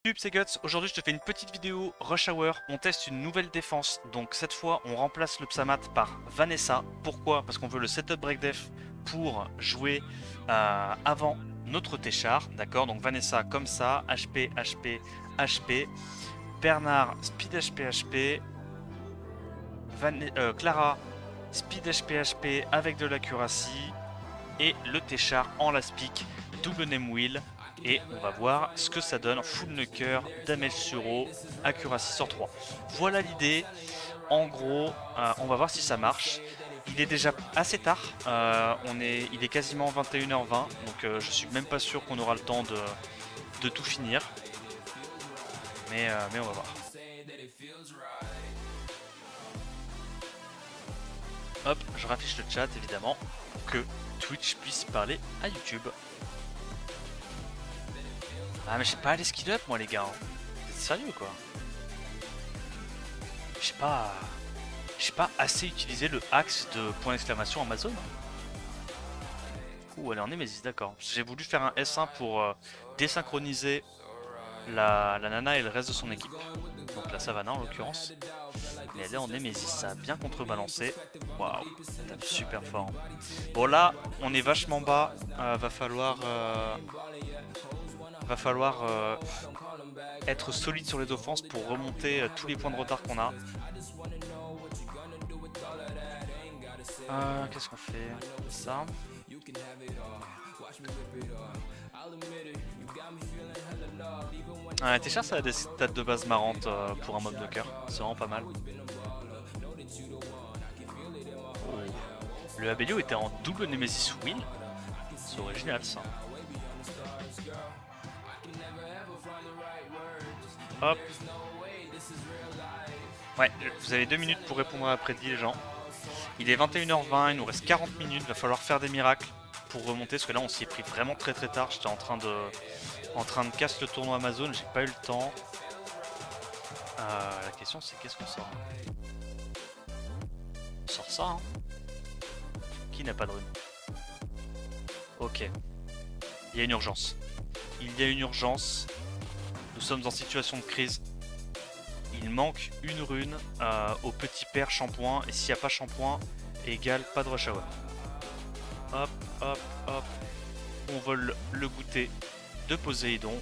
Salut, c'est Guts. Aujourd'hui je te fais une petite vidéo Rush Hour. On teste une nouvelle défense. Donc cette fois on remplace le Psamat par Vanessa. Pourquoi? Parce qu'on veut le setup break def pour jouer avant notre Téchar. D'accord, donc Vanessa comme ça, HP, HP, HP. Bernard, speed HP, HP. Clara, speed HP, HP avec de l'accuracy. Et le Téchar en last pick, double name wheel. Et on va voir ce que ça donne. Full knocker, damage sur eau, accuracy sur 3. Voilà l'idée. En gros, on va voir si ça marche. Il est déjà assez tard. Il est quasiment 21h20. Donc je suis même pas sûr qu'on aura le temps de tout finir. Mais on va voir. Hop, je raffiche le chat évidemment pour que Twitch puisse parler à YouTube. Ah mais je sais pas les skill up moi les gars, vous êtes sérieux quoi? Je sais pas assez utilisé le axe de point d'exclamation Amazon. Ouh elle est en Nemesis, d'accord. J'ai voulu faire un S1 pour désynchroniser la nana et le reste de son équipe. Donc la Savannah en l'occurrence. Mais elle est en Nemesis, ça a bien contrebalancé. Waouh, ça tape super fort. Bon là on est vachement bas, va falloir être solide sur les offenses pour remonter tous les points de retard qu'on a. Qu'est-ce qu'on fait? Ça. Téchar ça a des stats de base marrantes pour un mob knocker, c'est vraiment pas mal. Oh. Le Abelio était en double Nemesis wheel, c'est original ça. Hop. Ouais, vous avez 2 minutes pour répondre à la prédit les gens. Il est 21h20, il nous reste 40 minutes, il va falloir faire des miracles pour remonter parce que là on s'y est pris vraiment très tard. J'étais en train de casser le tournoi Amazon, j'ai pas eu le temps. La question c'est qu'est-ce qu'on sort? On sort ça hein. Qui n'a pas de rune? Ok. Il y a une urgence. Il y a une urgence. Nous sommes en situation de crise. Il manque une rune au petit père shampoing. Et s'il n'y a pas shampoing, égale pas de rush hour. Hop, hop, hop. On vole le goûter de Poséidon.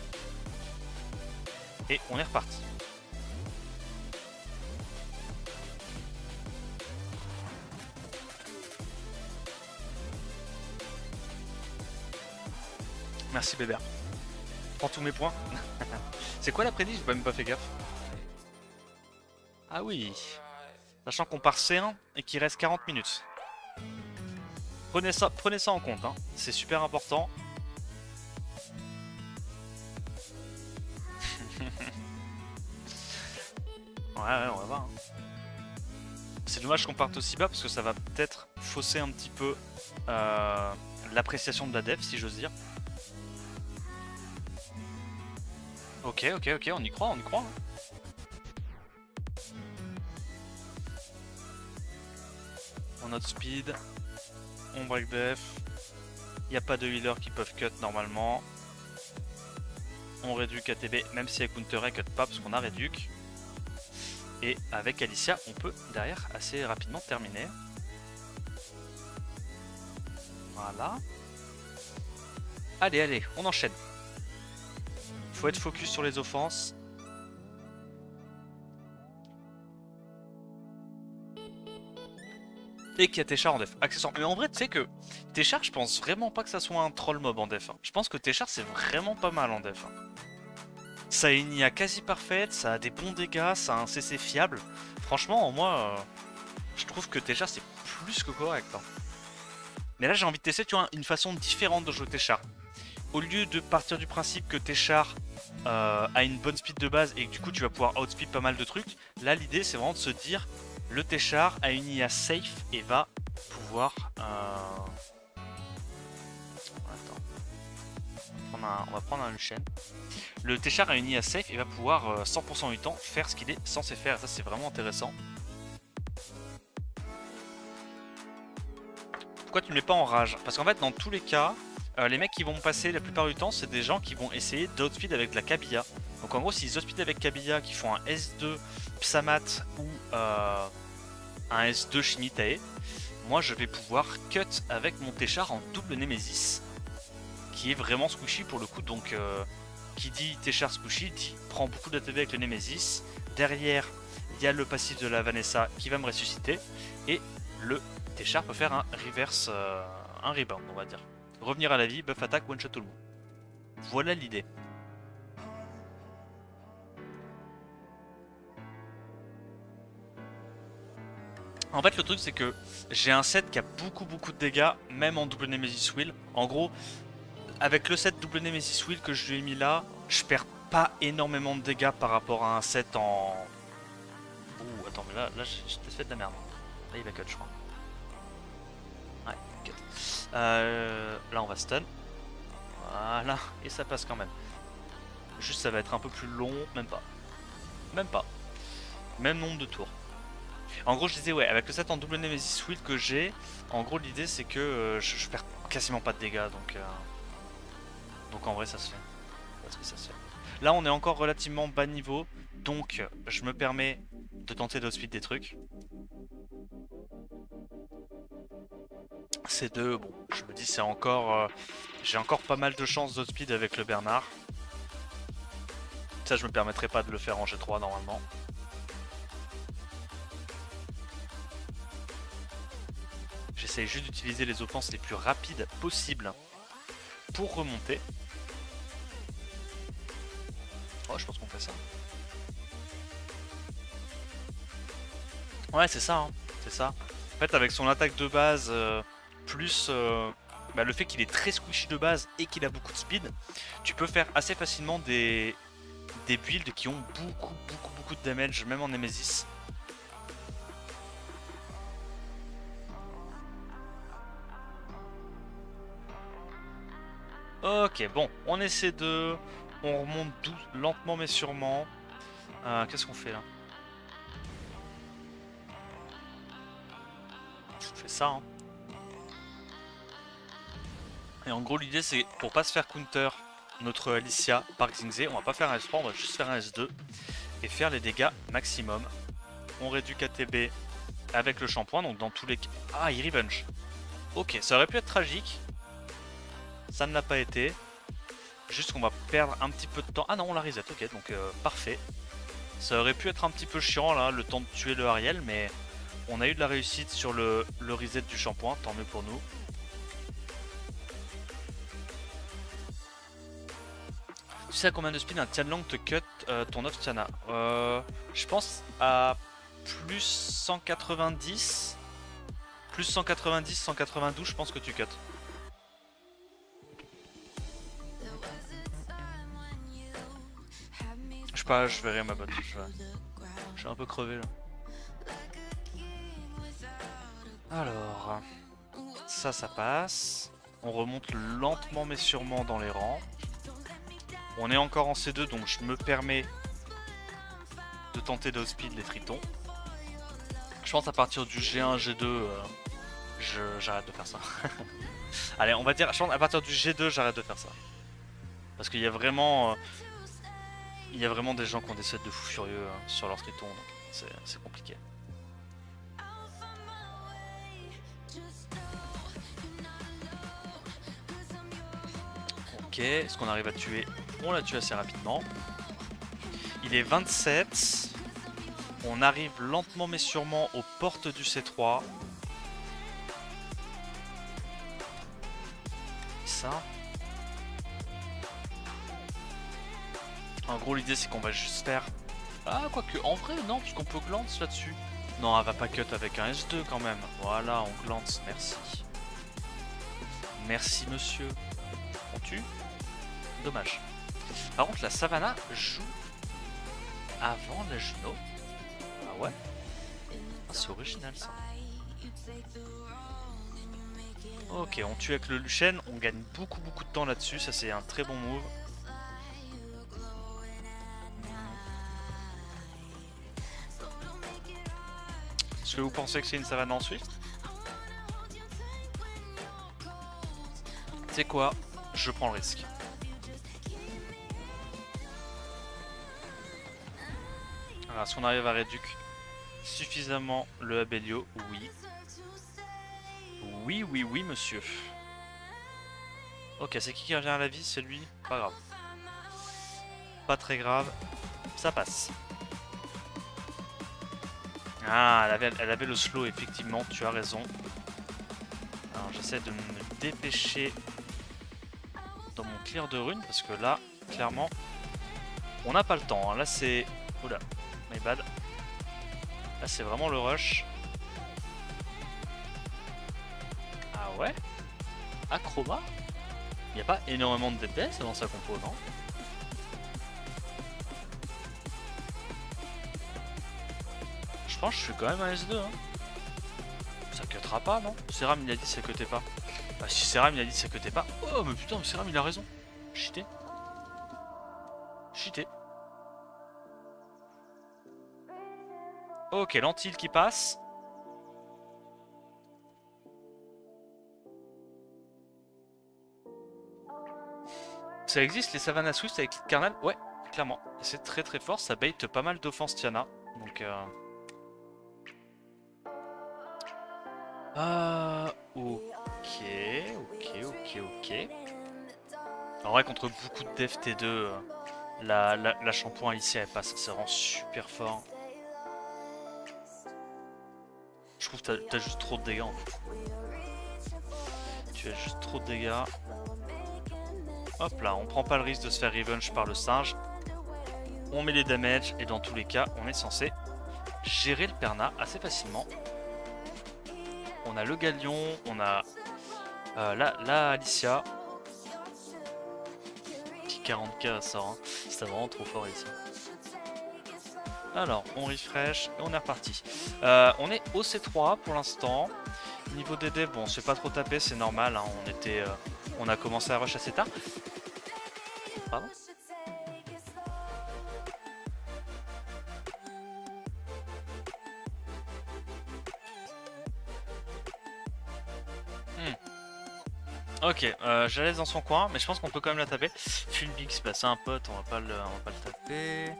Et on est reparti. Merci Bébert. Prends tous mes points. C'est quoi la prédit? J'ai même pas fait gaffe. Ah oui. Sachant qu'on part C1 et qu'il reste 40 minutes. Prenez ça en compte, hein. C'est super important. Ouais, on va voir. Hein. C'est dommage qu'on parte aussi bas parce que ça va peut-être fausser un petit peu l'appréciation de la def, si j'ose dire. Ok, on y croit, On note speed, on break def, il n'y a pas de healer qui peuvent cut normalement. On réduit KTB, même si avec counter cut pas parce qu'on a réduc. Et avec Alicia, on peut derrière assez rapidement terminer. Voilà. Allez, on enchaîne. Faut être focus sur les offenses. Et qu'il y a Téchar en def, accessoire. Mais en vrai, tu sais que Téchar, je pense vraiment pas que ça soit un troll mob en def. Je pense que Téchar, c'est vraiment pas mal en def. Ça a une IA quasi parfaite, ça a des bons dégâts, ça a un CC fiable. Franchement, moi, je trouve que Téchar, c'est plus que correct. Hein. Mais là, j'ai envie de tester, tu vois, une façon différente de jouer Téchar. Au lieu de partir du principe que Téchar a une bonne speed de base et que du coup tu vas pouvoir outspeed pas mal de trucs, là l'idée c'est vraiment de se dire le Téchar a une IA safe et va pouvoir... Attends. On va prendre un Luchen. Le Téchar a une IA safe et va pouvoir 100% du temps faire ce qu'il est censé faire. Et ça c'est vraiment intéressant. Pourquoi tu ne mets pas en rage? Parce qu'en fait dans tous les cas... les mecs qui vont passer la plupart du temps, c'est des gens qui vont essayer d'outspeed avec de la Kabia. Donc en gros, s'ils hospident avec Kabilla qui font un S2 Psamat ou un S2 Shimitae, moi je vais pouvoir cut avec mon Téchar en double Nemesis, qui est vraiment squishy pour le coup. Donc qui dit Téchar squishy dit prend beaucoup d'ATB avec le Nemesis. Derrière, il y a le passif de la Vanessa qui va me ressusciter, et le Téchar peut faire un reverse, un rebound on va dire. Revenir à la vie, buff attaque, one shot tout le monde. Voilà l'idée. En fait le truc c'est que j'ai un set qui a beaucoup de dégâts, même en double Nemesis Wheel. En gros, avec le set double Nemesis Wheel que je lui ai mis là, je perds pas énormément de dégâts par rapport à un set en... Ouh, attends, mais là j'ai peut-être fait de la merde. Là il va cut je crois. Ouais, cut. Là on va stun. Voilà, et ça passe quand même. Juste ça va être un peu plus long, même pas. Même pas. Même nombre de tours. En gros je disais ouais, avec le set en double Nemesis Wheel que j'ai, en gros l'idée c'est que je perds quasiment pas de dégâts, donc en vrai ça se fait. Parce que ça se fait. Là on est encore relativement bas niveau, donc je me permets de tenter d'outspeed des trucs. C'est deux, bon je me dis c'est encore... j'ai encore pas mal de chances d'outspeed avec le Bernard. Ça je me permettrai pas de le faire en G3 normalement. J'essaye juste d'utiliser les offenses les plus rapides possibles pour remonter. Oh, je pense qu'on fait ça. Ouais, c'est ça, hein. C'est ça. En fait, avec son attaque de base, plus le fait qu'il est très squishy de base et qu'il a beaucoup de speed, tu peux faire assez facilement des builds qui ont beaucoup de damage, même en Nemesis. Ok, bon, on essaie de... On remonte lentement mais sûrement. Qu'est-ce qu'on fait là? On fait ça, hein. Et en gros l'idée c'est, pour pas se faire counter notre Alicia par Xingzé, on va pas faire un S3, on va juste faire un S2 et faire les dégâts maximum. On réduit KTB avec le shampoing, donc dans tous les cas... Ah, il revenge. Ok, ça aurait pu être tragique. Ça ne l'a pas été. Juste qu'on va perdre un petit peu de temps. Ah non, on la reset, ok, donc parfait. Ça aurait pu être un petit peu chiant là, le temps de tuer le Ariel, mais on a eu de la réussite sur le reset du shampoing, tant mieux pour nous. Tu sais à combien de speed un Tianlang te cut ton off Tiana? Je pense à plus 190. Plus 190, 192, je pense que tu cut. Je sais pas, je verrai ma botte. Je suis un peu crevé là. Alors, ça passe. On remonte lentement mais sûrement dans les rangs. On est encore en C2, donc je me permets de tenter d'outspeed les tritons. Je pense à partir du G1, G2, j'arrête de faire ça. Allez, on va dire, je pense à partir du G2, j'arrête de faire ça. Parce qu'il y a vraiment... il y a vraiment des gens qui ont des sets de fous furieux sur leur triton, donc c'est compliqué. Ok, est-ce qu'on arrive à tuer? On l'a tué assez rapidement. Il est 27. On arrive lentement mais sûrement aux portes du C3. Ça. En gros l'idée c'est qu'on va juste faire... Ah quoique en vrai non, puisqu'on peut glance là-dessus. Non, elle va pas cut avec un S2 quand même. Voilà, on glance, merci. Merci monsieur. On tue? Dommage. Par contre la Savannah joue avant la Juno. Ah ouais, ah, c'est original ça. Ok, on tue avec le Luchen, on gagne beaucoup de temps là-dessus, ça c'est un très bon move. Est-ce que vous pensez que c'est une Savannah en Swift? C'est quoi? Je prends le risque. Alors, est-ce qu'on arrive à réduire suffisamment le Abelio? Oui. Oui, oui, oui, monsieur. Ok, c'est qui revient à la vie? C'est lui? Pas grave. Pas très grave. Ça passe. Ah, elle avait le slow, effectivement, tu as raison. Alors, j'essaie de me dépêcher dans mon clear de runes, parce que là, clairement, on n'a pas le temps. Hein. Là, c'est... Oula, my bad. Là, c'est vraiment le rush. Ah ouais? Acroma? Il n'y a pas énormément de DPS dans sa compo, non? Je pense que je suis quand même un S2. Hein. Ça cuttera pas, non? Seram il a dit ça cutait pas. Bah si Seram il a dit ça cutait pas. Oh mais putain, Seram il a raison. Cheaté. Cheaté. Ok, lentille qui passe. Ça existe les Savannah Swift avec le Carnal? Ouais, clairement. C'est très très fort, ça bait pas mal d'offense Tiana. Donc ok. En vrai, contre beaucoup de dev T2, la shampoing ici elle passe, ça rend super fort. Je trouve que t'as juste trop de dégâts en fait. Tu as juste trop de dégâts. Hop là, on prend pas le risque de se faire revenge par le singe. On met les damages et dans tous les cas, on est censé gérer le Perna assez facilement. On a le Galion, on a la Alicia. Petit 40k ça sort, hein. C'était vraiment trop fort ici. Alors, on refresh et on est reparti. On est au C3 pour l'instant. Niveau des devs, bon, on se fait pas trop taper, c'est normal. Hein. On a commencé à rush assez tard. Pardon? Ok, je la laisse dans son coin, mais je pense qu'on peut quand même la taper. Fulbix, bah, c'est un pote, on va pas le taper.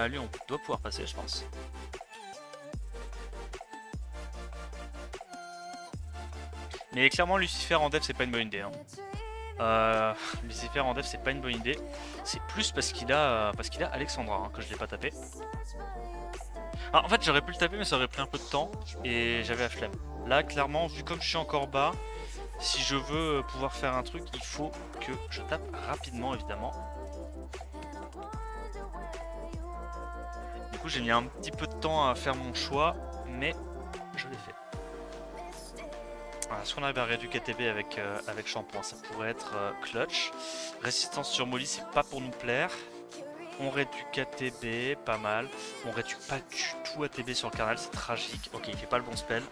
Lui, on doit pouvoir passer, je pense. Mais clairement, Lucifer en dev, c'est pas une bonne idée. Hein. Lucifer en dev, c'est pas une bonne idée. C'est plus parce qu'il a Alexandra hein, que je l'ai pas tapé. Alors, en fait, j'aurais pu le taper, mais ça aurait pris un peu de temps et j'avais la flemme. Là, clairement, vu comme je suis encore bas. Si je veux pouvoir faire un truc, il faut que je tape rapidement, évidemment. Du coup, j'ai mis un petit peu de temps à faire mon choix, mais je l'ai fait. Voilà, si on arrive à réduire KTB avec shampoing, ça pourrait être clutch. Résistance sur Molly, c'est pas pour nous plaire. On réduit KTB, pas mal. On réduit pas du tout ATB sur le carnal, c'est tragique. Ok, il fait pas le bon spell.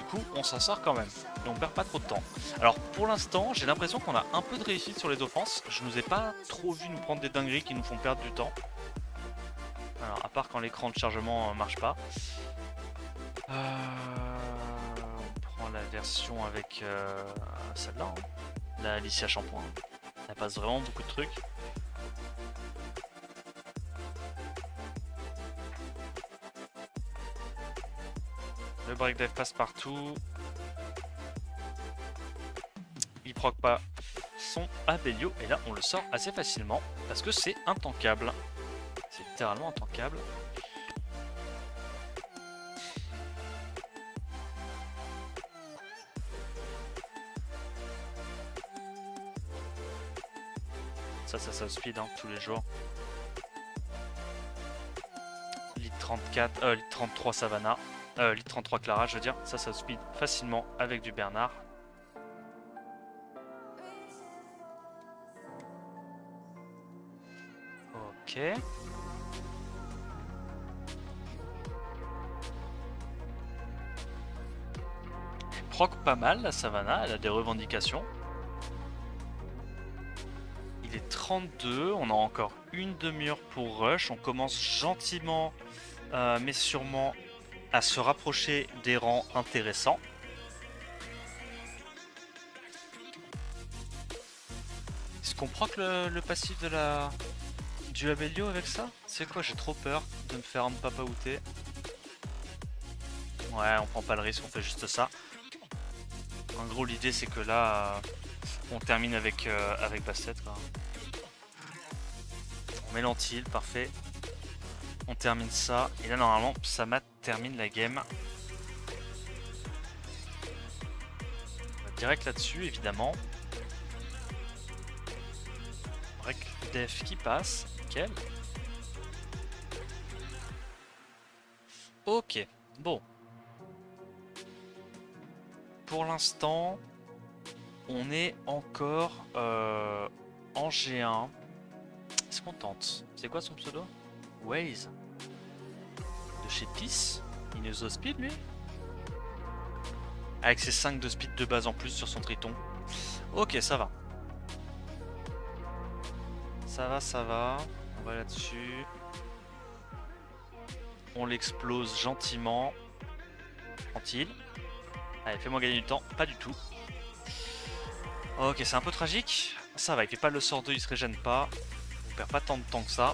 Coup, on s'en sort quand même et on perd pas trop de temps. Alors pour l'instant j'ai l'impression qu'on a un peu de réussite sur les offenses. Je nous ai pas trop vu nous prendre des dingueries qui nous font perdre du temps. Alors à part quand l'écran de chargement marche pas. On prend la version avec celle-là, hein. La Alicia Shampoing. Elle passe vraiment beaucoup de trucs. Le break dive passe partout. Il proc pas son Abelio. Et là, on le sort assez facilement. Parce que c'est intankable. C'est littéralement intankable. Ça speed hein, tous les jours. Lit 34, Lit 33 Savannah. Lit 33 Clara, je veux dire, ça speed facilement avec du Bernard. Ok. Proc pas mal la Savannah, elle a des revendications. Il est 32, on a encore une demi-heure pour rush. On commence gentiment, mais sûrement, à se rapprocher des rangs intéressants. Est-ce qu'on proc le passif du Abelio avec ça? C'est quoi, j'ai trop peur de me faire un papa outer. Ouais, on prend pas le risque, on fait juste ça. En gros, l'idée c'est que là, on termine avec, avec Bastet, quoi. On met l'antil, parfait. On termine ça. Et là, normalement, Samat termine la game. On va direct là-dessus, évidemment. Break def qui passe. Nickel. Ok, bon. Pour l'instant, on est encore en G1. Est-ce qu'on tente? C'est quoi son pseudo? Waze. De chez Peace. Il nous a speed lui. Avec ses 5 de speed de base en plus sur son triton. Ok, ça va. Ça va, ça va. On va là-dessus. On l'explose gentiment. Tranquille. Allez, fais-moi gagner du temps. Pas du tout. Ok, c'est un peu tragique. Ça va, il fait pas le sort 2, il se régène pas. On perd pas tant de temps que ça.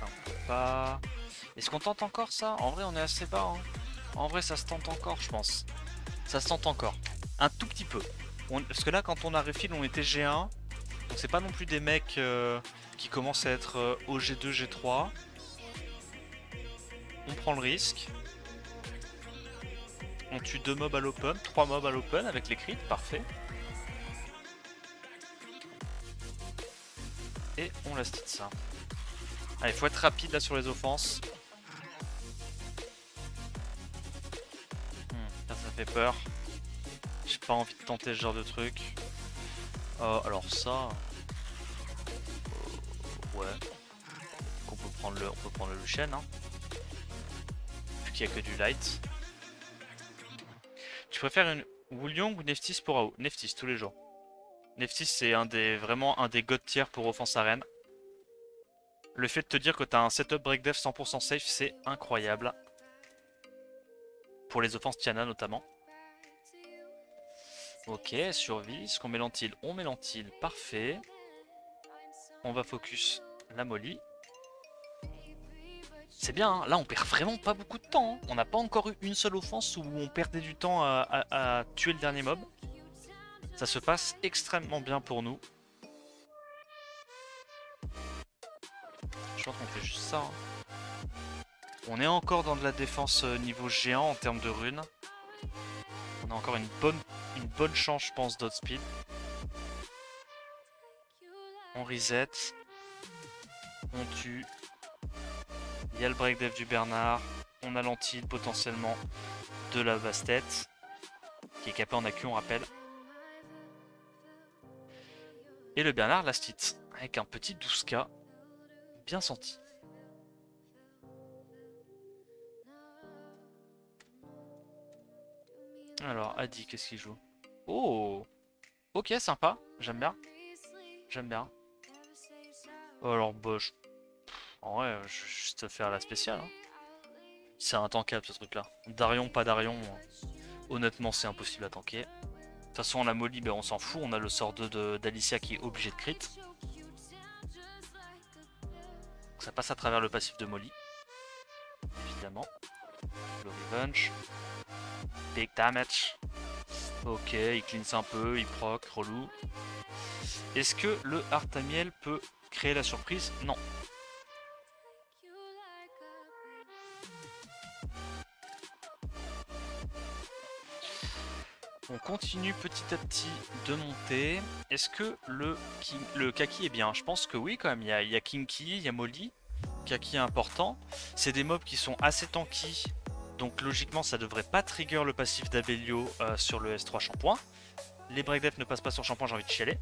On peut pas... Est-ce qu'on tente encore ça? En vrai, on est assez bas. Hein. En vrai, ça se tente encore, je pense. Ça se tente encore. Un tout petit peu. Parce que là, quand on a refill, on était G1. Donc c'est pas non plus des mecs qui commencent à être au G2, G3. On prend le risque. On tue 2 mobs à l'open, 3 mobs à l'open avec les crits, parfait. Et on laisse tout ça. Allez, faut être rapide là sur les offenses. Ça fait peur. J'ai pas envie de tenter ce genre de truc. Alors ça... ouais. On peut prendre le Lucian, hein. Vu qu'il n'y a que du light. Tu préfères une Woolyong ou Neftis pour AO? Neftis tous les jours. Neftis c'est vraiment un des god tiers pour offense arène. Le fait de te dire que tu as un setup break def 100% safe, c'est incroyable. Pour les offenses Tiana notamment. Ok, survie. Est-ce qu'on met l'antil? On met l'antil, parfait. On va focus la molly. C'est bien, hein. Là on perd vraiment pas beaucoup de temps. Hein. On n'a pas encore eu une seule offense où on perdait du temps à tuer le dernier mob. Ça se passe extrêmement bien pour nous. Je pense qu'on fait juste ça. Hein. On est encore dans de la défense niveau géant en termes de runes. On a encore une bonne chance, je pense, d'outspeed. On reset. On tue. Il y a le break def du Bernard. On a l'anti potentiellement de la Bastet. Qui est capé en AQ, on rappelle. Et le Bernard last hit. Avec un petit 12k. Bien senti. Alors, Adi, qu'est-ce qu'il joue? Oh! Ok, sympa. J'aime bien. J'aime bien. Alors, bah, en vrai, je vais juste faire la spéciale. Hein. C'est intankable ce truc-là. Darion, pas Darion. Honnêtement, c'est impossible à tanker. De toute façon, la molly, ben, on s'en fout. On a le sort 2 d'Alicia qui est obligé de crit. Ça passe à travers le passif de molly. Évidemment. Le revenge. Big damage. Ok, il cleanse un peu, il proc, relou. Est-ce que le Artamiel peut créer la surprise? Non. On continue petit à petit de monter. Est-ce que le Kaki est bien? Je pense que oui quand même. Il y a Kinky, il y a Molly. Kaki est important. C'est des mobs qui sont assez tanky. Donc logiquement ça devrait pas trigger le passif d'Abelio sur le S3 shampoing. Les break def ne passent pas sur shampoing, j'ai envie de chialer.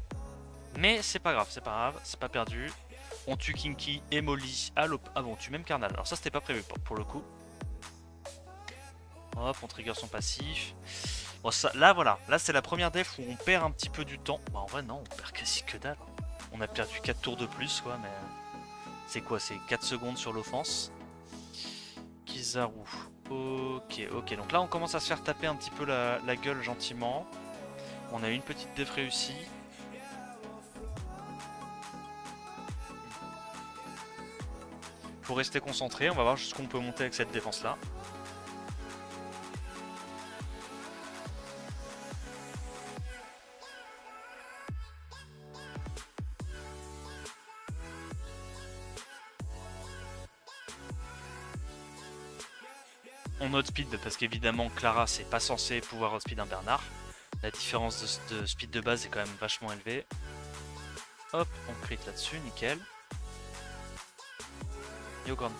Mais c'est pas grave, c'est pas perdu. On tue Kinky et Molly à l'op. Ah bon, on tue même Carnal. Alors ça c'était pas prévu pour le coup. Hop, on trigger son passif. Bon, ça, là voilà, là c'est la première def où on perd un petit peu du temps. Bah en vrai non, on perd quasi que dalle. On a perdu 4 tours de plus quoi, mais... C'est quoi? C'est 4 secondes sur l'offense. Kizaru. Ok, ok. Donc là, on commence à se faire taper un petit peu la gueule gentiment. On a une petite def réussie. Faut rester concentré. On va voir jusqu'où on peut monter avec cette défense-là. On outspeed parce qu'évidemment Clara c'est pas censé pouvoir outspeed un Bernard. La différence de speed de base est quand même vachement élevée. Hop, on crit là-dessus, nickel. Yogurn.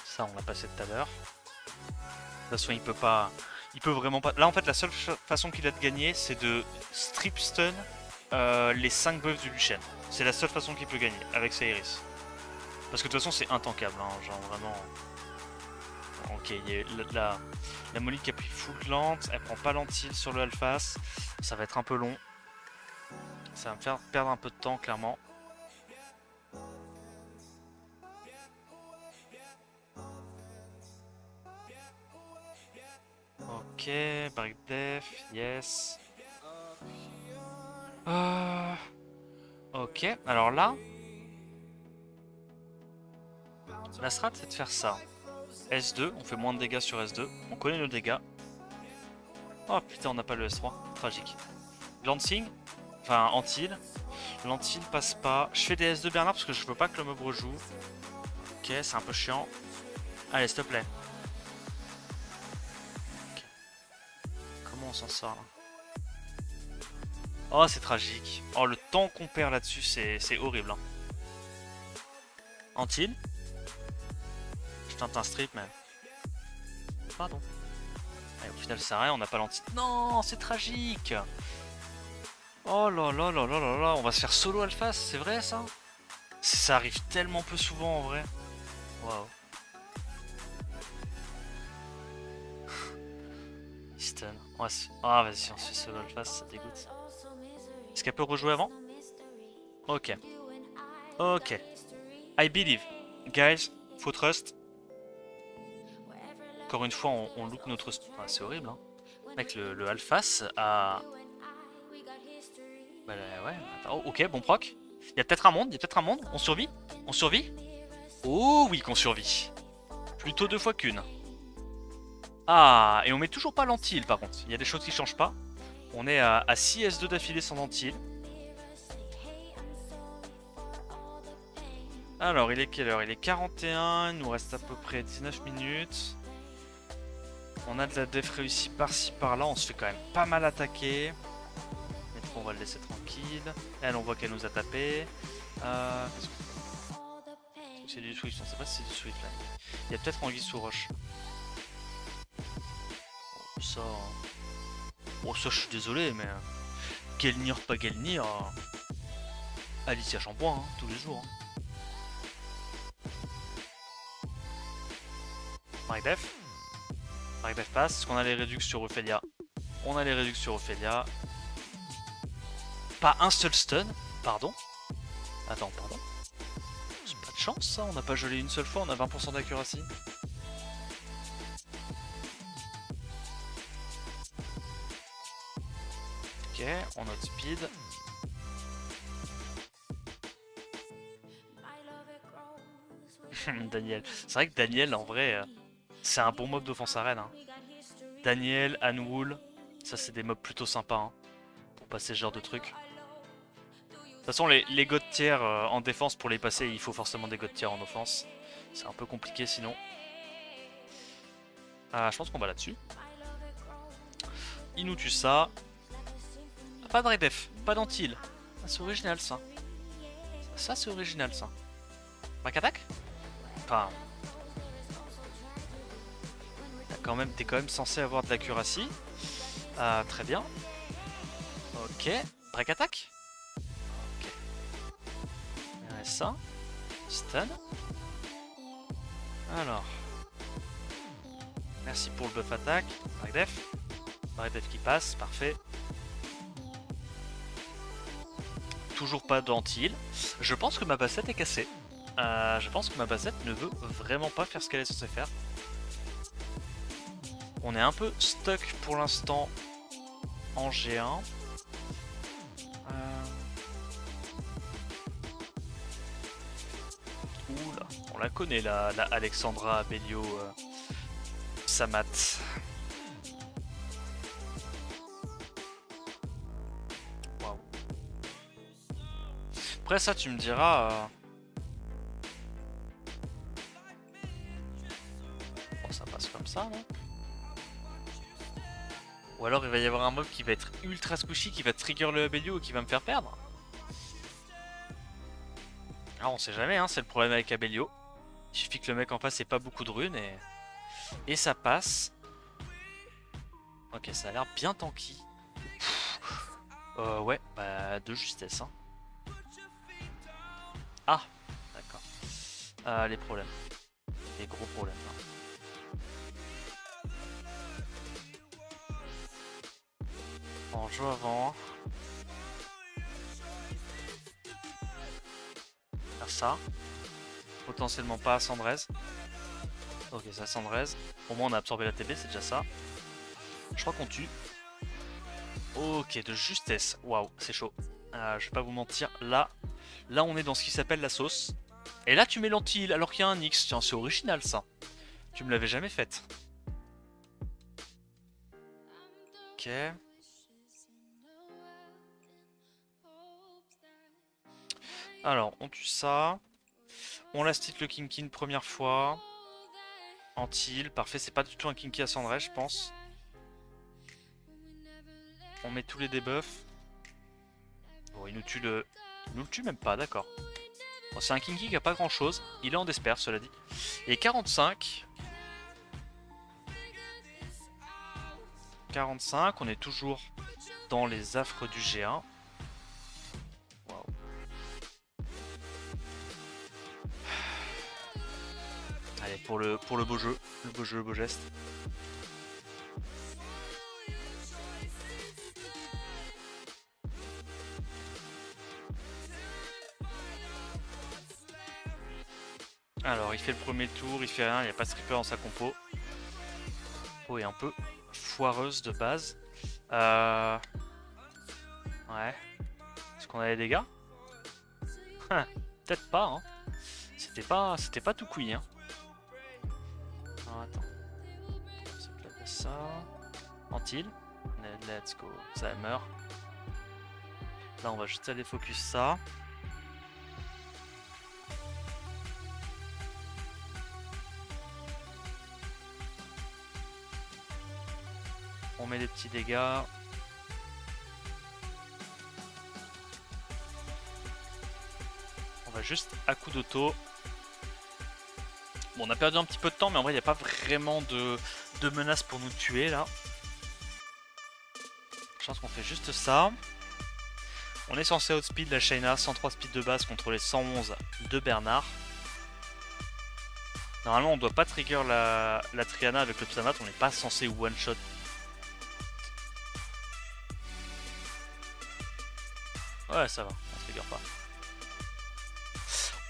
Ça on l'a passé tout à l'heure. De toute façon il peut pas... Il peut vraiment pas... Là en fait la seule façon qu'il a de gagner c'est de strip stun les 5 buffs du Lucian. C'est la seule façon qu'il peut gagner avec sa Iris. Parce que de toute façon c'est intankable, hein, genre vraiment... Ok, il y a la Molly qui a pris full lente, elle prend pas l'antil sur le Alphas. Ça va être un peu long. Ça va me faire perdre un peu de temps clairement. Ok, break def, yes. Ok, alors là, la strat c'est de faire ça. S2, on fait moins de dégâts sur S2, on connaît nos dégâts. Oh putain, on n'a pas le S3, tragique. Glancing, enfin Antil. L'Antil passe pas. Je fais des S2 Bernard parce que je veux pas que le mob rejoue. Ok, c'est un peu chiant. Allez, s'il te plaît. Okay. Comment on s'en sort là? Oh, c'est tragique. Oh, le temps qu'on perd là-dessus, c'est horrible. Hein. Antil. Je tente un strip, mais... Pardon. Et au final, ça sert à rien, on n'a pas l'anti. Non, c'est tragique. Oh là là là là là là, on va se faire solo alpha, c'est vrai ça? Ça arrive tellement peu souvent en vrai. Waouh. Stun. Ah vas-y, on se fait solo alpha, ça dégoûte. Est-ce qu'elle peut rejouer avant? Ok. Ok. I believe. Guys, faut trust. Encore une fois, on loupe notre... Ah, c'est horrible, hein. Mec, le Alphas a... Bah ouais, attends, ok, bon proc. Il y a peut-être un monde, on survit? On survit? Oh oui qu'on survit. Plutôt 2 fois qu'une. Ah, et on met toujours pas l'antil par contre. Il y a des choses qui changent pas. On est à 6 S2 d'affilée sans antil. Alors, il est quelle heure? Il est 41, il nous reste à peu près 19 minutes. On a de la def réussie par-ci par-là, on se fait quand même pas mal attaquer. On va le laisser tranquille. Elle, on voit qu'elle nous a tapé. C'est du switch, on sait pas si c'est du switch là. Il y a peut-être Anguille sous roche. Oh, ça. Oh, ça, je suis désolé, mais. Gelnir, pas Gelnir. Alicia Shampoing, hein, tous les jours. Maridef. Maridef passe. Est-ce qu'on a les réducs sur Ophelia? On a les réducs sur Ophelia. Pas un seul stun, pardon. Attends, pardon. C'est pas de chance ça, on n'a pas gelé une seule fois, on a 20% d'accuracy. Ok, on a speed. Daniel. C'est vrai que Daniel, en vrai, c'est un bon mob d'offense arène. Hein. Daniel, Anwool, ça c'est des mobs plutôt sympas hein, pour passer ce genre de trucs. De toute façon, les god tiers en défense, pour les passer, il faut forcément des god tiers en offense. C'est un peu compliqué sinon. Je pense qu'on va là-dessus. Il nous tue ça. Pas de redef, pas d'antil. C'est original ça. Ça c'est original ça. Back attack? Enfin... T'es quand même censé avoir de l'accuracy. Très bien. Ok. Break attack? Ok. Et ça. Stun. Alors. Merci pour le buff attack. Break def. Break def qui passe, parfait. toujours pas d'anti-heal. Je pense que ma bassette est cassée. Je pense que ma bassette ne veut vraiment pas faire ce qu'elle est censée faire. On est un peu stuck pour l'instant en G1. Oula, on la connaît la Alexandra Abellio Samat. Waouh. Après ça tu me diras... Bon ça passe comme ça non? Ou alors il va y avoir un mob qui va être ultra squishy, qui va trigger le Abellio et qui va me faire perdre. Ah, on sait jamais, hein, c'est le problème avec Abellio. Il suffit que le mec en face ait pas beaucoup de runes et ça passe. Ok, ça a l'air bien tanky. Ouais, bah de justesse. Hein. Ah, d'accord. Les problèmes. Les gros problèmes. On joue avant. Faire ça. Potentiellement pas à Sandrez. Ok, ça Sandrez. Au moins on a absorbé la TB, c'est déjà ça. Je crois qu'on tue. Ok, de justesse. Waouh, c'est chaud. Je vais pas vous mentir. Là on est dans ce qui s'appelle la sauce. Et là tu mets l'anti-heal alors qu'il y a un X. Tiens, c'est original ça. Tu me l'avais jamais faite. Ok. Alors, on tue ça. On last hit le Kinkin première fois. Anti-heal, parfait. C'est pas du tout un Kinky à Sandrez, je pense. On met tous les debuffs. Bon, il nous tue le... Il nous le tue même pas, d'accord. Bon, c'est un Kinky qui a pas grand chose. Il est en despair, cela dit. Et 45. 45, on est toujours dans les affres du G1. Waouh. Allez, pour le beau jeu, le beau geste. Alors, il fait le premier tour, il fait rien, il n'y a pas de stripper dans sa compo. Oh, est un peu foireuse de base. Ouais. Est-ce qu'on a les dégâts? Peut-être pas, hein. C'était pas tout couilles, hein. Alors, attends. Ça. Antil. Let's go. Ça meurt. Là, on va juste aller focus ça. On met des petits dégâts. On va juste à coup d'auto. Bon, on a perdu un petit peu de temps, mais en vrai, il n'y a pas vraiment de menace pour nous tuer là. Je pense qu'on fait juste ça. On est censé outspeed la Shayna, 103 speed de base contre les 111 de Bernard. Normalement, on doit pas trigger la Triana avec le Psamat, on n'est pas censé one shot. Ouais, ça va, on trigger pas.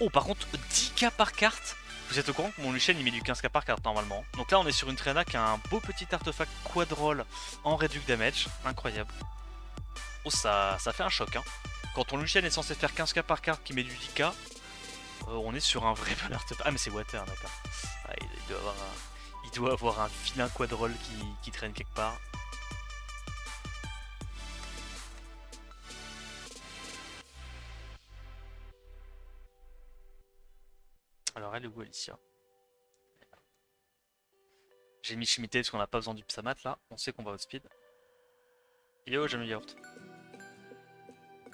Oh, par contre, 10k par carte. Vous êtes au courant que mon Lucien il met du 15k par carte normalement. Donc là, on est sur une Triana qui a un beau petit artefact quadroll en reduct damage. Incroyable. Oh, ça fait un choc, hein. Quand ton Lucien est censé faire 15k par carte qui met du 10k, on est sur un vrai bon artefact. Ah, mais c'est water, d'accord. Ah, il doit avoir un vilain quadroll qui traîne quelque part. Alors elle est où Alicia? J'ai mis Shimite parce qu'on n'a pas besoin du Psamat là, on sait qu'on va outspeed. Yo, j'ai mis yaourt.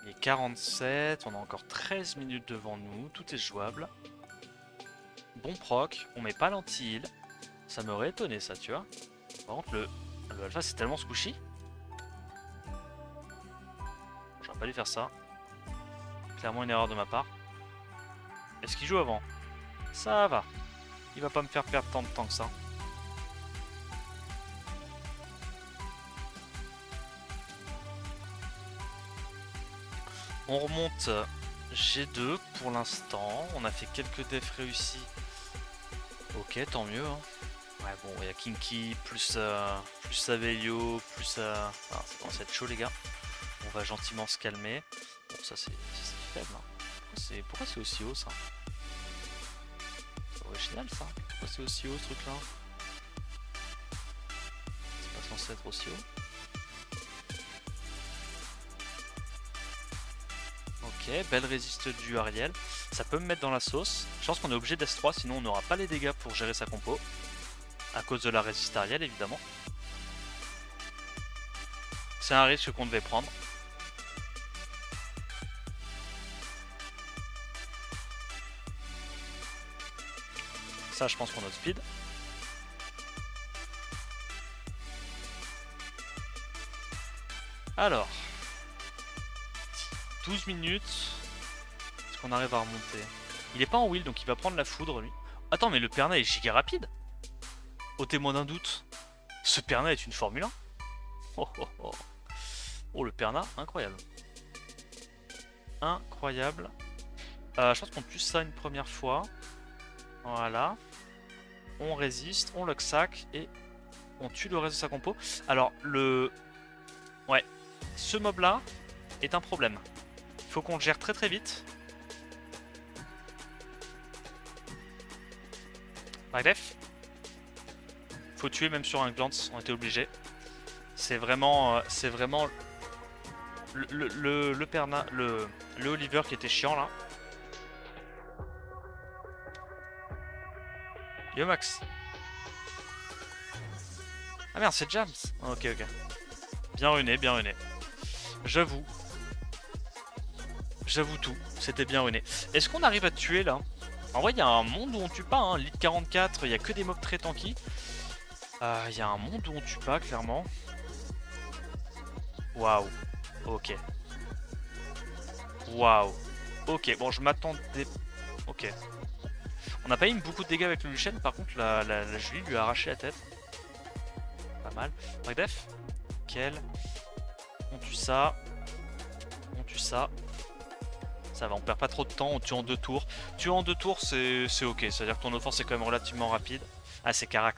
Il est 47, on a encore 13 minutes devant nous, tout est jouable. Bon proc, on met pas l'anti-heal. Ça m'aurait étonné ça, tu vois. Par contre le alpha c'est tellement squishy. J'aurais pas dû faire ça. Clairement une erreur de ma part. Est-ce qu'il joue avant? Ça va. Il va pas me faire perdre tant de temps que ça. On remonte G2 pour l'instant. On a fait quelques defs réussis. Ok, tant mieux. Hein. Ouais, bon, il y a Kinky, plus Savelio, plus... Ah, ça commence à être chaud, les gars. On va gentiment se calmer. Bon, ça c'est faible. Hein. Pourquoi c'est aussi haut, ça? C'est original, ça. Pourquoi c'est aussi haut, ce truc-là? C'est pas censé être aussi haut. Ok, belle résiste du Ariel. Ça peut me mettre dans la sauce. Je pense qu'on est obligé d'S3, sinon on n'aura pas les dégâts pour gérer sa compo. À cause de la résiste Ariel, évidemment. C'est un risque qu'on devait prendre. Ça, je pense qu'on a speed. Alors. 12 minutes. Est-ce qu'on arrive à remonter? Il est pas en wheel, donc il va prendre la foudre, lui. Attends, mais le Perna est giga rapide. Ôtez-moi d'un doute. Ce Perna est une Formule 1. Oh, oh, oh. Oh, le Perna, incroyable. Incroyable. Je pense qu'on tue ça une première fois. Voilà. On résiste, on lock sac et on tue le reste de sa compo. Alors, ouais. Ce mob-là est un problème. Il faut qu'on le gère très très vite. Bref. Faut tuer même sur un glance, on était obligé. C'est vraiment le Perna, le Oliver qui était chiant là. Yo Max. Ah merde, c'est Jams. Ok, ok. Bien runé, bien runé. J'avoue. J'avoue tout, c'était bien runé. Est-ce qu'on arrive à tuer là? En vrai, il y a un monde où on tue pas, hein. Lead 44, il y a que des mobs très tanky. Il y a un monde où on tue pas, clairement. Waouh. Ok. Waouh. Ok, bon, je m'attendais... Ok. On n'a pas eu beaucoup de dégâts avec le Lucian, par contre, la Julie lui a arraché la tête. Pas mal. Bref. Nickel. On tue ça. On tue ça. Ça va, on perd pas trop de temps, on tue en 2 tours. Tuer en 2 tours, c'est ok. C'est-à-dire que ton offense est quand même relativement rapide. Ah, c'est Karak.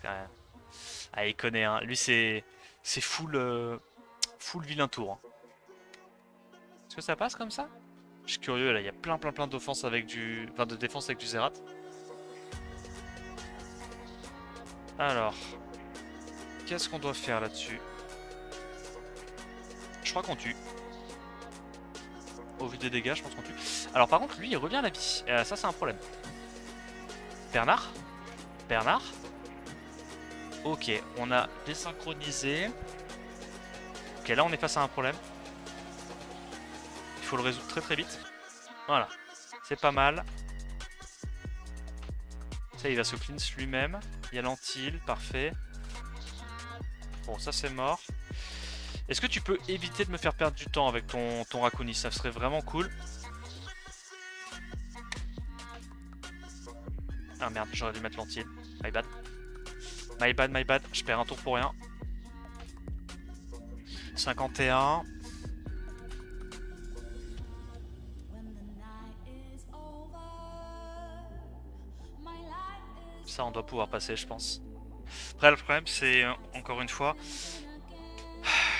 Ah, il connaît, hein. Lui, c'est full vilain tour. Hein. Est-ce que ça passe comme ça? Je suis curieux, là. Il y a plein d'offenses avec du... Enfin, de défense avec du Zerat. Alors. Qu'est-ce qu'on doit faire là-dessus? Je crois qu'on tue. Au vu des dégâts, je pense qu'on tue. Alors par contre, lui, il revient à la vie. Ça, c'est un problème. Bernard? Bernard? Ok, on a désynchronisé. Ok, là, on est face à un problème. Il faut le résoudre très très vite. Voilà. C'est pas mal. Ça, il va se cleanse lui-même. Il y a l'antil, parfait. Bon, ça, c'est mort. Est-ce que tu peux éviter de me faire perdre du temps avec ton Raccoonix? Ça serait vraiment cool. Ah merde, j'aurais dû mettre l'antil. My bad. My bad, my bad. Je perds un tour pour rien. 51. Ça, on doit pouvoir passer, je pense. Après, le problème, c'est, encore une fois...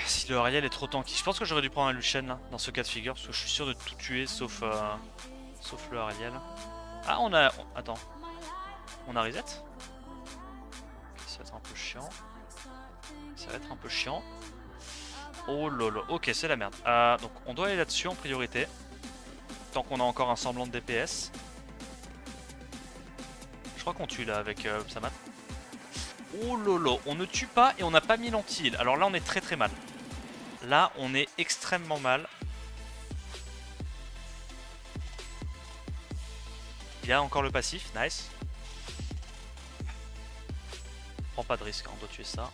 Si le Ariel est trop tanky, je pense que j'aurais dû prendre un Lucian là, dans ce cas de figure, parce que je suis sûr de tout tuer sauf le Ariel. Ah, attends. On a reset? Ça va être un peu chiant. Ça va être un peu chiant. Oh lolo, ok, c'est la merde. Donc on doit aller là-dessus en priorité. Tant qu'on a encore un semblant de DPS. Je crois qu'on tue là avec Samat. Oh lolo, on ne tue pas et on n'a pas mis l'anti-heal. Alors là on est très très mal. Là, on est extrêmement mal. Il y a encore le passif, nice. Prends pas de risque, on doit tuer ça.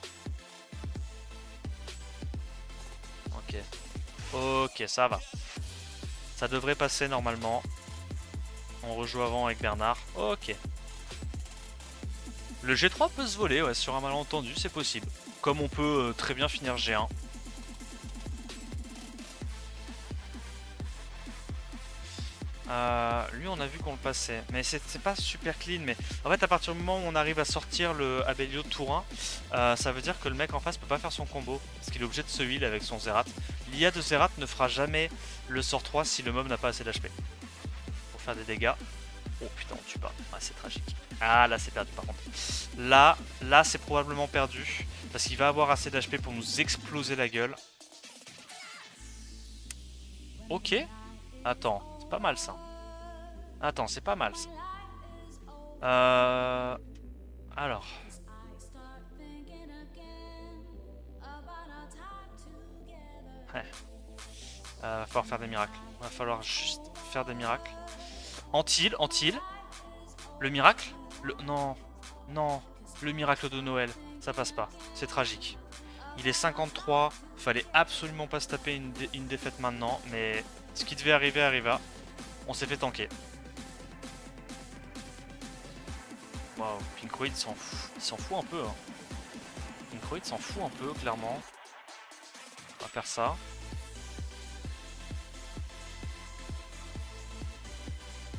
Ok. Ok, ça va. Ça devrait passer normalement. On rejoue avant avec Bernard. Ok. Le G3 peut se voler, ouais, sur un malentendu, c'est possible. Comme on peut très bien finir G1. Lui on a vu qu'on le passait, mais c'est pas super clean. Mais en fait à partir du moment où on arrive à sortir le Abelio tour 1, ça veut dire que le mec en face peut pas faire son combo, parce qu'il est obligé de se heal avec son Zerat. L'IA de Zerat ne fera jamais le sort 3 si le mob n'a pas assez d'HP pour faire des dégâts. Oh putain on tue pas, ah, c'est tragique. Ah là c'est perdu par contre. Là c'est probablement perdu, parce qu'il va avoir assez d'HP pour nous exploser la gueule. Ok. Attends, c'est pas mal ça. Attends, c'est pas mal ça. Alors. Ouais. Va falloir faire des miracles. Va falloir juste faire des miracles. Anti-heal, anti-heal. Le miracle. Non, non. Le miracle de Noël. Ça passe pas. C'est tragique. Il est 53. Fallait absolument pas se taper une défaite maintenant. Mais ce qui devait arriver arriva. On s'est fait tanker. Waouh, Pinkroid s'en fout. Il s'en fout un peu. Hein. Pinkroid s'en fout un peu, clairement. On va faire ça.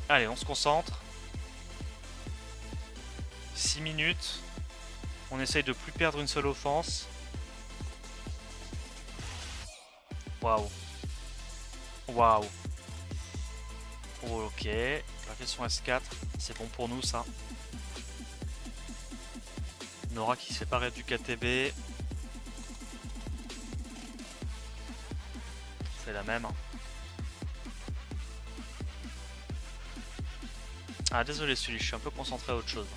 Allez, on se concentre. 6 minutes. On essaye de plus perdre une seule offense. Waouh. Waouh. Ok. La question S4. C'est bon pour nous, ça. Nora qui se fait paraître du KTB. C'est la même. Ah désolé Sully, je suis un peu concentré à autre chose.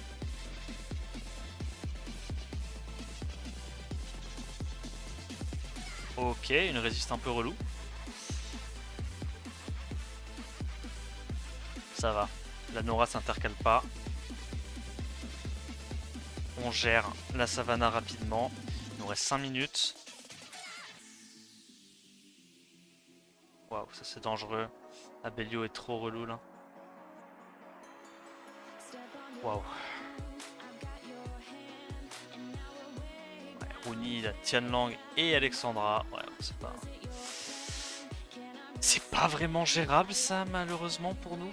Ok, une résiste un peu relou. Ça va, la Nora s'intercale pas. On gère la Savannah rapidement. Il nous reste 5 minutes. Waouh, ça c'est dangereux. Abelio est trop relou là. Waouh. Ouais, Rooney, il a Tianlang et Alexandra. Ouais, c'est pas... C'est pas vraiment gérable ça, malheureusement pour nous.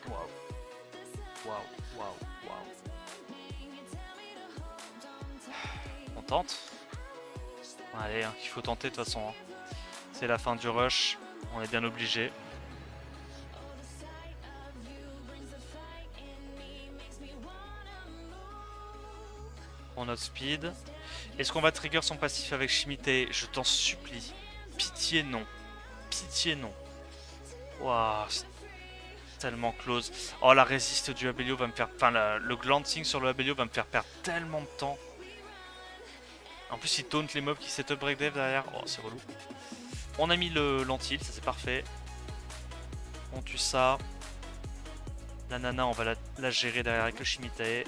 Waouh. Waouh, waouh, waouh. On tente. Allez, hein, il faut tenter de toute façon. Hein. C'est la fin du rush, on est bien obligé. On a speed. Est-ce qu'on va trigger son passif avec Shimite? Je t'en supplie. Pitié non. Pitié non. Waouh, c'est tellement close. Oh, la résiste du Abelio va me faire... Enfin, le glancing sur le Abelio va me faire perdre tellement de temps. En plus, il taunt les mobs qui setup break dev derrière. Oh, c'est relou. On a mis l'anti-heal, ça c'est parfait. On tue ça. La nana, on va la gérer derrière avec le Shimite.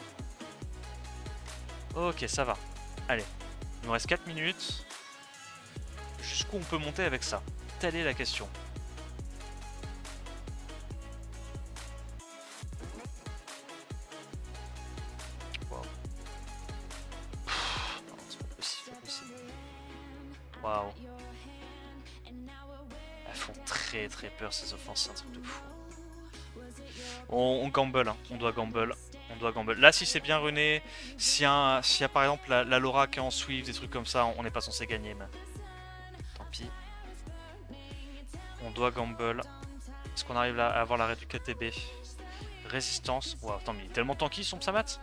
Ok, ça va. Allez, il nous reste 4 minutes. Jusqu'où on peut monter avec ça? Telle est la question. Wow. Non, c'est pas possible. Waouh. Elles font très très peur ces offenses, c'est un truc de fou. On gamble, hein. On doit gamble. On doit gamble. Là, si c'est bien runé, s'il y a par exemple la Laura qui est en sweep, des trucs comme ça, on n'est pas censé gagner. Mais... Tant pis. On doit gamble. Est-ce qu'on arrive à avoir l'arrêt du KTB? Résistance. Wow, attends, mais il est tellement tanky son Psamat.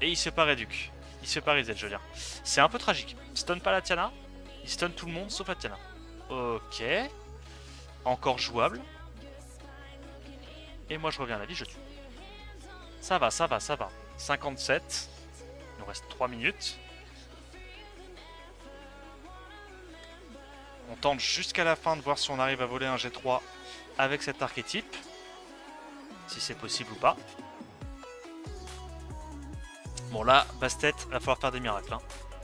Et il se fait pas réduc. Il se fait pas reset, je veux dire. C'est un peu tragique. Stun pas la Tiana. Il stun tout le monde sauf la Tiana. Ok. Encore jouable. Et moi je reviens à la vie, je tue. Ça va, ça va, ça va. 57. Il nous reste 3 minutes. On tente jusqu'à la fin de voir si on arrive à voler un G3 avec cet archétype. Si c'est possible ou pas. Bon là, Bastet, il va falloir faire des miracles. Hein.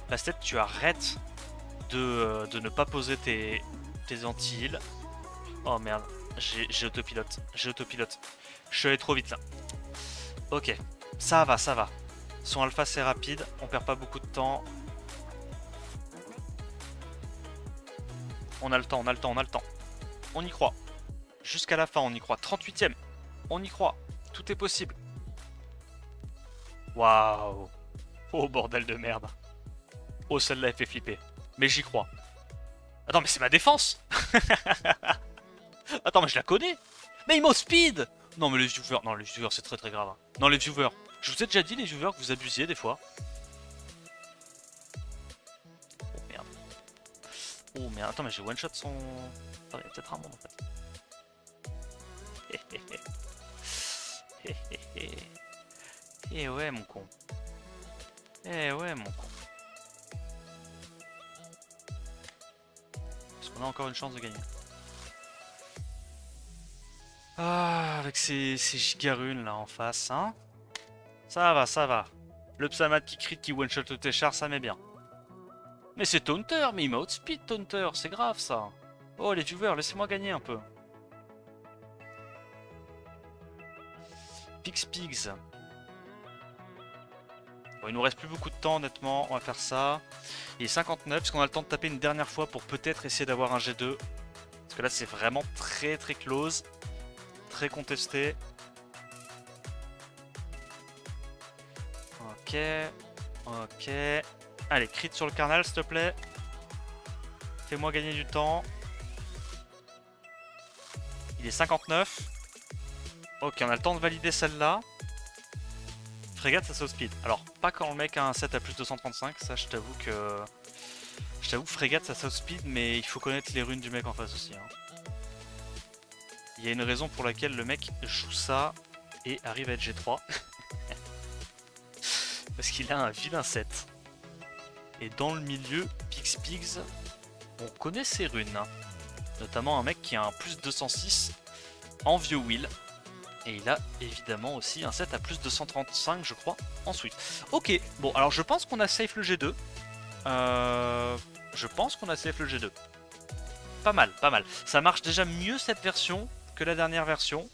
Bastet, tu arrêtes de ne pas poser tes anti-heals. Oh merde, j'ai autopilote. J'ai autopilote. Je suis allé trop vite là. Ok, ça va, ça va. Son alpha c'est rapide, on perd pas beaucoup de temps. On a le temps, on a le temps, on a le temps. on y croit. Jusqu'à la fin, on y croit. 38ème, on y croit. Tout est possible. Waouh. Oh bordel de merde. Oh celle-là elle fait flipper. Mais j'y crois. Attends mais c'est ma défense. Attends mais je la connais. Mais il m'a speed. Non mais les viewers, non les viewers c'est très très grave. Non les viewers, je vous ai déjà dit les viewers que vous abusiez des fois. Oh merde. Oh merde, attends mais j'ai one shot son... Attends, il y a peut-être un monde en fait. Eh ouais mon con. Eh ouais mon con. Est-ce qu'on a encore une chance de gagner? Ah, avec ces gigarunes là en face, hein. Ça va, ça va. Le Psamat qui crit, qui one-shot le Téchar, ça met bien. Mais c'est Taunter, mais il m'a outspeed Taunter, c'est grave ça. Oh les viewers, laissez-moi gagner un peu. Pigs. Bon, il nous reste plus beaucoup de temps honnêtement, on va faire ça. Il est 59, parce qu'on a le temps de taper une dernière fois pour peut-être essayer d'avoir un G2. Parce que là c'est vraiment très très close. Très contesté. Ok. Ok. Allez, crit sur le carnal s'il te plaît. Fais-moi gagner du temps. Il est 59. Ok, on a le temps de valider celle-là. Frégate, ça saut speed. Alors, pas quand le mec a un set à plus de 235. Ça, je t'avoue que... Je t'avoue, frégate, ça saut speed, mais il faut connaître les runes du mec en face aussi. Hein. Il y a une raison pour laquelle le mec joue ça et arrive à être G3. Parce qu'il a un vilain set. Et dans le milieu, Pigs, on connaît ses runes. Hein. Notamment un mec qui a un plus 206 en vieux wheel. Et il a évidemment aussi un set à plus 235 je crois en Swift. Ok, bon alors je pense qu'on a safe le G2. Je pense qu'on a safe le G2. Pas mal, pas mal. Ça marche déjà mieux cette version que la dernière version.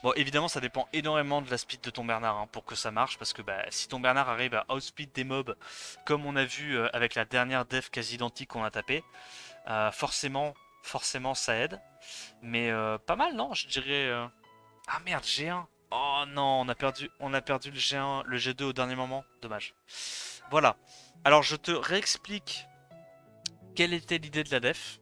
Bon évidemment ça dépend énormément de la speed de ton Bernard hein, pour que ça marche. Parce que bah, si ton Bernard arrive à outspeed des mobs comme on a vu avec la dernière def quasi identique qu'on a tapé, forcément ça aide. Mais pas mal non je dirais... Ah merde, G1. Oh non, on a perdu le G1, le G2 au dernier moment. Dommage. Voilà. Alors je te réexplique quelle était l'idée de la def.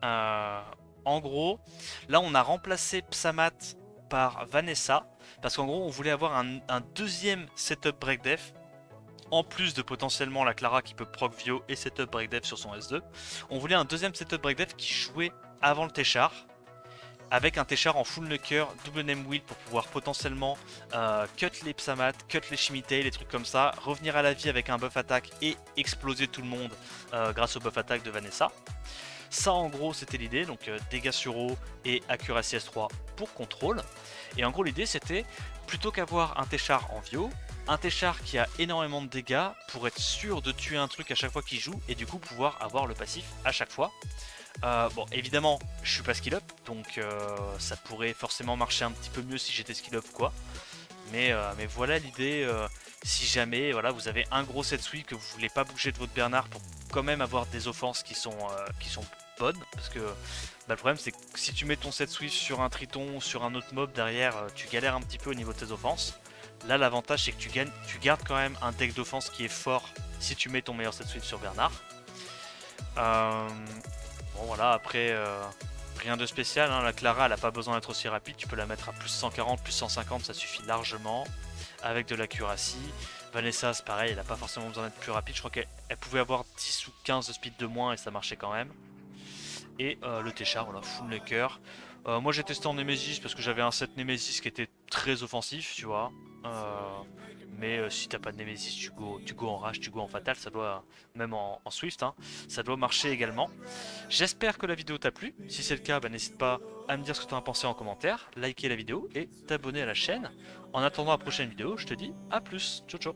En gros, là on a remplacé Psamat par Vanessa. Parce qu'en gros on voulait avoir un deuxième setup break def. En plus de potentiellement la Clara qui peut proc Vio et setup break def sur son S2. On voulait un deuxième setup break def qui jouait avant le Téchar. Avec un Téchar en full knocker, double name wheel pour pouvoir potentiellement cut les Psamat, cut les Shimitail, les trucs comme ça, revenir à la vie avec un buff attack et exploser tout le monde grâce au buff attack de Vanessa. Ça en gros c'était l'idée, donc dégâts sur eau et accuracy S3 pour contrôle. Et en gros l'idée c'était, plutôt qu'avoir un Téchar en Vio, un Téchar qui a énormément de dégâts pour être sûr de tuer un truc à chaque fois qu'il joue et du coup pouvoir avoir le passif à chaque fois. Bon évidemment je suis pas skill up donc ça pourrait forcément marcher un petit peu mieux si j'étais skill up ou quoi. Mais voilà l'idée, si jamais voilà, vous avez un gros set sweep que vous voulez pas bouger de votre Bernard pour quand même avoir des offenses qui sont bonnes. Parce que bah, le problème c'est que si tu mets ton set sweep sur un Triton ou sur un autre mob derrière, tu galères un petit peu au niveau de tes offenses. Là l'avantage c'est que tu gardes quand même un deck d'offense qui est fort si tu mets ton meilleur set sweep sur Bernard. Bon voilà, après rien de spécial, hein. La Clara elle a pas besoin d'être aussi rapide, tu peux la mettre à plus 140, plus 150, ça suffit largement, avec de l'accuracy. Vanessa c'est pareil, elle a pas forcément besoin d'être plus rapide, je crois qu'elle pouvait avoir 10 ou 15 de speed de moins et ça marchait quand même. Et le Téchar, voilà, full knocker. Moi j'ai testé en Nemesis parce que j'avais un set Nemesis qui était très offensif, tu vois. Mais si t'as pas de Nemesis, tu go en Rage, tu go en Fatal, ça doit, même en Swift, hein, ça doit marcher également. J'espère que la vidéo t'a plu. Si c'est le cas, bah, n'hésite pas à me dire ce que tu en as pensé en commentaire, liker la vidéo et t'abonner à la chaîne. En attendant la prochaine vidéo, je te dis à plus. Ciao ciao.